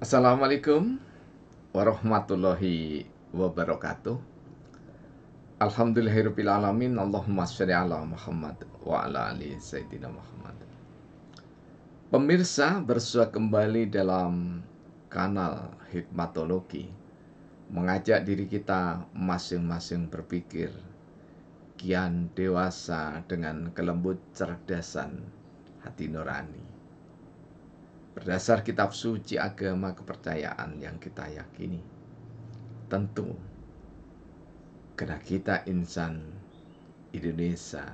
Assalamualaikum warahmatullahi wabarakatuh. Alhamdulillahirrabbilalamin. Allahumma sholli ala Muhammad wa ala ali Sayyidina Muhammad. Pemirsa, bersua kembali dalam kanal Hikmatologi, mengajak diri kita masing-masing berpikir kian dewasa dengan kelembut cerdasan hati nurani. Berdasar kitab suci agama kepercayaan yang kita yakini, tentu karena kita insan Indonesia,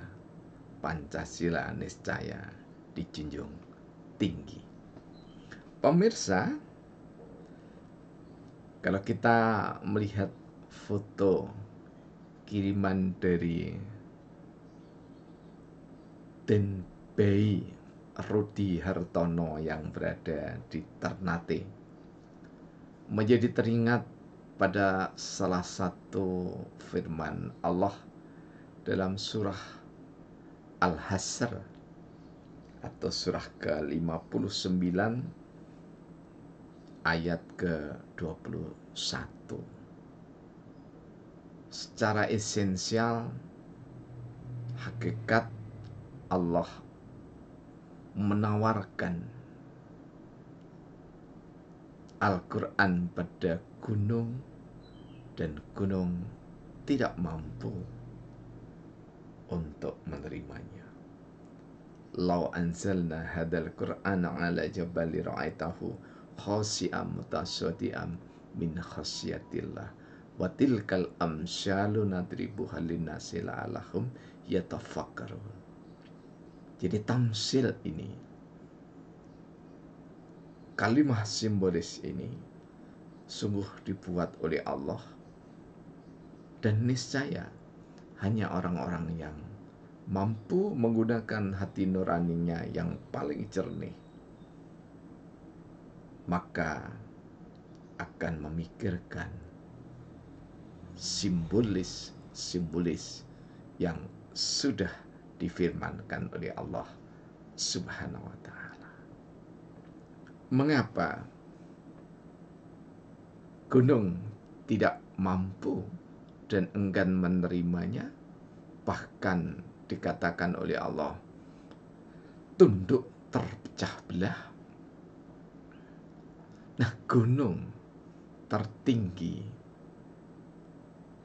Pancasila niscaya dijunjung tinggi. Pemirsa, kalau kita melihat foto kiriman dari Denbei Rudi Hartono yang berada di Ternate, menjadi teringat pada salah satu firman Allah dalam surah Al-Hasr atau surah ke-59 ayat ke-21. Secara esensial, hakikat Allah menawarkan Al-Quran pada gunung, dan gunung tidak mampu untuk menerimanya. Lau anzalna hadal Qur'ana ala jabali ra'aitahu khasi'am mutasyadi'am min khasyatillah wa tilkal amsyalu nadribuha linnasi la'alahum yatafakkarun. Jadi tamsil ini, kalimah simbolis ini sungguh dibuat oleh Allah, dan niscaya hanya orang-orang yang mampu menggunakan hati nuraninya yang paling jernih, maka akan memikirkan simbolis-simbolis yang sudah difirmankan oleh Allah Subhanahu wa ta'ala. Mengapa gunung tidak mampu dan enggan menerimanya? Bahkan dikatakan oleh Allah, tunduk terpecah belah. Nah, gunung tertinggi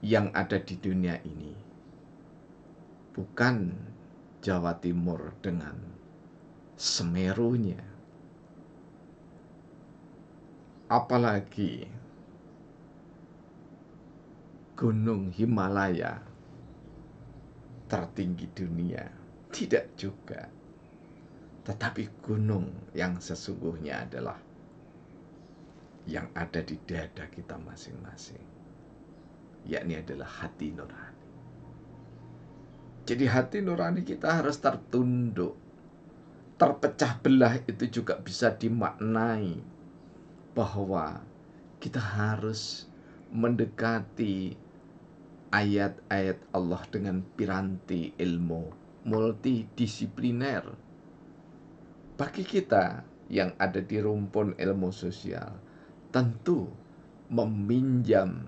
yang ada di dunia ini bukan Jawa Timur dengan Semerunya, apalagi Gunung Himalaya tertinggi dunia, tidak juga. Tetapi gunung yang sesungguhnya adalah yang ada di dada kita masing-masing, yakni adalah hati nurani. Jadi hati nurani kita harus tertunduk. Terpecah belah itu juga bisa dimaknai bahwa kita harus mendekati ayat-ayat Allah dengan piranti ilmu multidisipliner. Bagi kita yang ada di rumpun ilmu sosial, tentu meminjam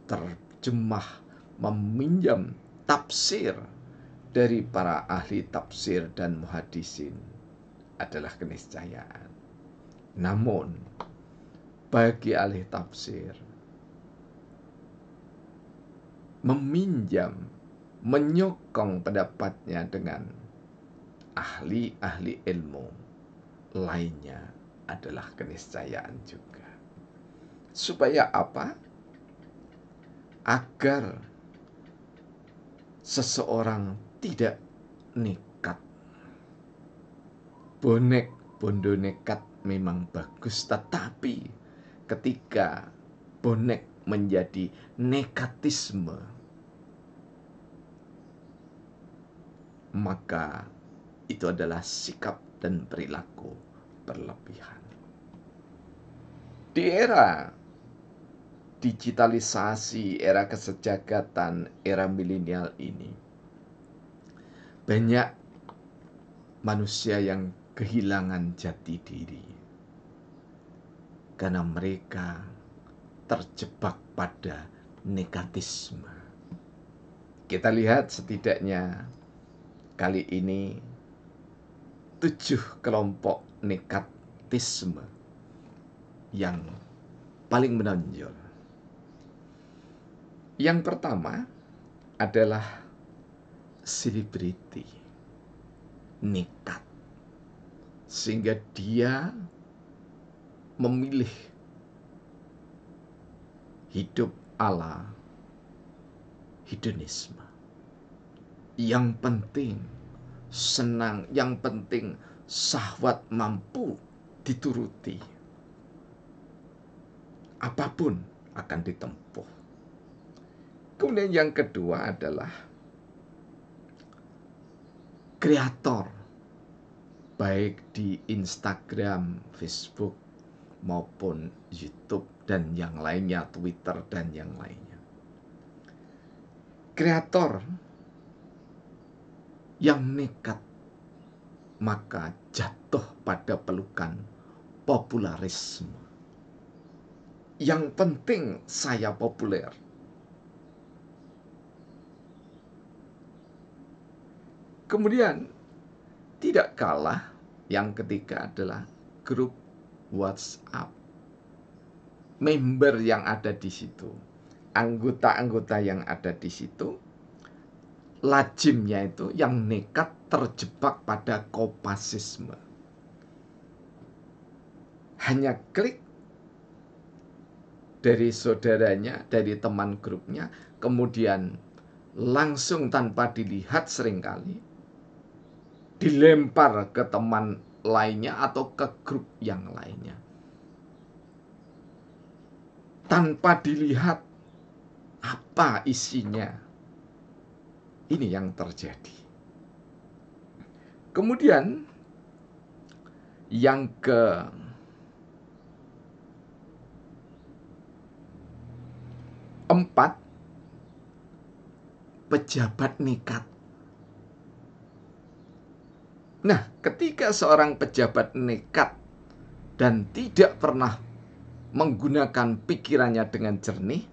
terjemah, meminjam tafsir dari para ahli tafsir dan muhaddisin adalah keniscayaan. Namun bagi ahli tafsir, meminjam, menyokong pendapatnya dengan ahli-ahli ilmu lainnya adalah keniscayaan juga. Supaya apa? Agar seseorang tidak nekat. Bondo nekat memang bagus, tetapi ketika bonek menjadi nekatisme, maka itu adalah sikap dan perilaku berlebihan. Di era digitalisasi, era kesejahteraan, era milenial ini, banyak manusia yang kehilangan jati diri. karena mereka terjebak pada negatisme. Kita lihat setidaknya kali ini 7 kelompok negatisme yang paling menonjol. Yang pertama adalah selebriti, nekat, sehingga dia memilih hidup ala hedonisme. Yang penting senang, yang penting syahwat mampu dituruti. Apapun akan ditempuh. Kemudian yang kedua adalah kreator, baik di Instagram, Facebook, maupun YouTube dan yang lainnya, Twitter dan yang lainnya. Kreator yang nekat, maka jatuh pada pelukan popularisme. Yang penting saya populer. Kemudian tidak kalah yang ketiga adalah grup WhatsApp. Member yang ada di situ, anggota-anggota yang ada di situ, lazimnya itu yang nekat terjebak pada kopasisme. Hanya klik dari saudaranya, dari teman grupnya, kemudian langsung tanpa dilihat seringkali dilempar ke teman lainnya atau ke grup yang lainnya. Tanpa dilihat apa isinya. Ini yang terjadi. Kemudian yang keempat, pejabat nekat. Nah, ketika seorang pejabat nekat dan tidak pernah menggunakan pikirannya dengan jernih,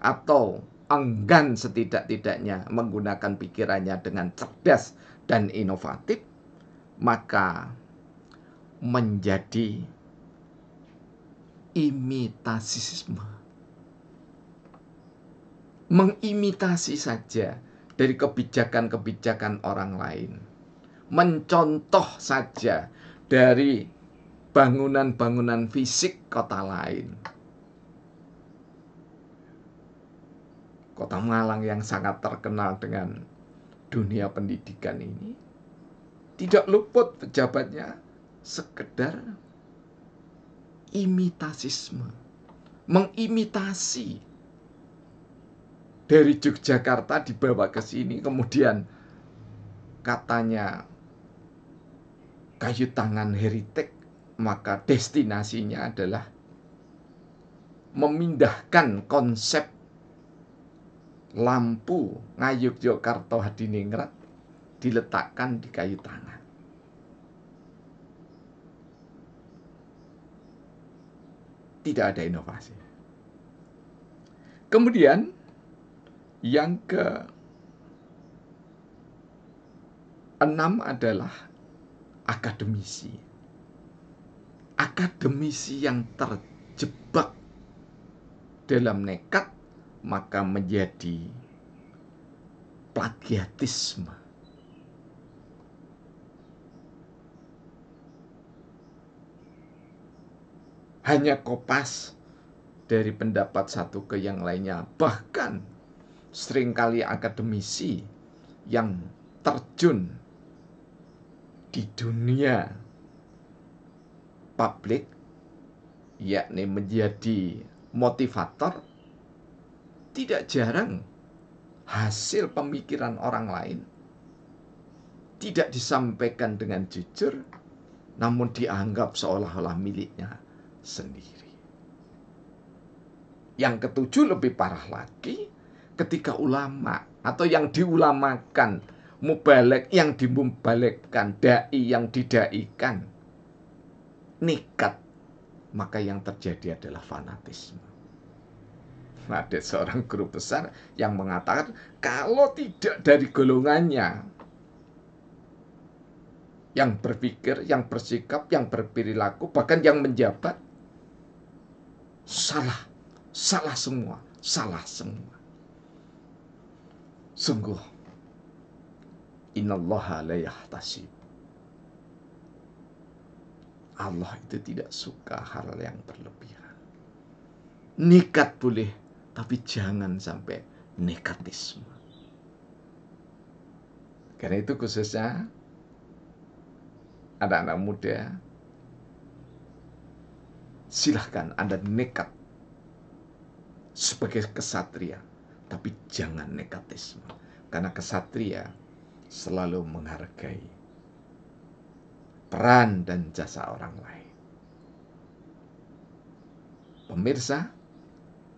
atau enggan setidak-tidaknya menggunakan pikirannya dengan cerdas dan inovatif, maka menjadi imitasisme. Mengimitasi saja dari kebijakan-kebijakan orang lain. Mencontoh saja dari bangunan-bangunan fisik kota lain. Kota Malang yang sangat terkenal dengan dunia pendidikan ini, tidak luput pejabatnya sekedar imitasisme, mengimitasi. Dari Yogyakarta dibawa ke sini, kemudian katanya kayu tangan heritage, maka destinasinya adalah memindahkan konsep lampu Ngayogyakarta Hadiningrat diletakkan di kayu tangan. Tidak ada inovasi. Kemudian yang keenam adalah akademisi. Akademisi yang terjebak dalam nekat, maka menjadi plagiatisme. Hanya kopas dari pendapat satu ke yang lainnya. Bahkan seringkali akademisi yang terjun di dunia publik, yakni menjadi motivator, tidak jarang hasil pemikiran orang lain tidak disampaikan dengan jujur, namun dianggap seolah-olah miliknya sendiri. Yang ketujuh lebih parah lagi, ketika ulama atau yang diulamakan, mubalek yang dimubalekkan, dai yang didaikan, nekat maka yang terjadi adalah fanatisme. Nah, ada seorang guru besar yang mengatakan kalau tidak dari golongannya yang berpikir, yang bersikap, yang berperilaku, bahkan yang menjabat, salah semua, salah semua. Sungguh, innallaha la yahtasib. Allah itu tidak suka hal yang berlebihan. Nikat boleh, tapi jangan sampai nekatisme. Karena itu khususnya anak-anak muda, silahkan Anda nekat sebagai kesatria, tapi jangan nekatisme. Karena kesatria selalu menghargai peran dan jasa orang lain. Pemirsa,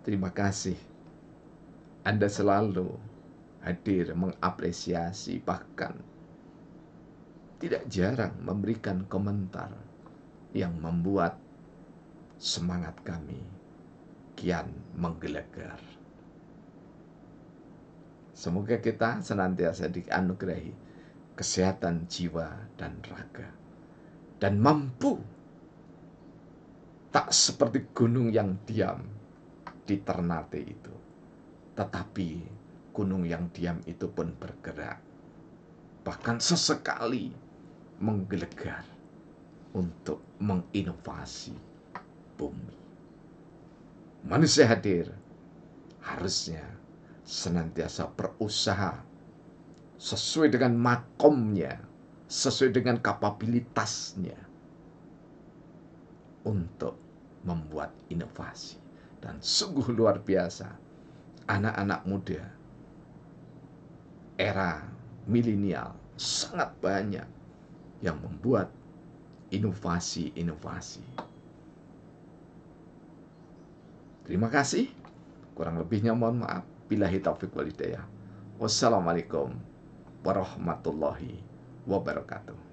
terima kasih. Anda selalu hadir mengapresiasi, bahkan tidak jarang memberikan komentar yang membuat semangat kami kian menggelegar. Semoga kita senantiasa dianugerahi kesehatan jiwa dan raga, dan mampu tak seperti gunung yang diam di Ternate itu, tetapi gunung yang diam itu pun bergerak, bahkan sesekali menggelegar untuk menginovasi bumi. Manusia hadir harusnya senantiasa berusaha sesuai dengan makomnya, sesuai dengan kapabilitasnya untuk membuat inovasi. Dan sungguh luar biasa, anak-anak muda era milenial sangat banyak yang membuat inovasi-inovasi. Terima kasih. Kurang lebihnya mohon maaf. Billahi taufiq wal hidayah. Wassalamualaikum warahmatullahi wabarakatuh.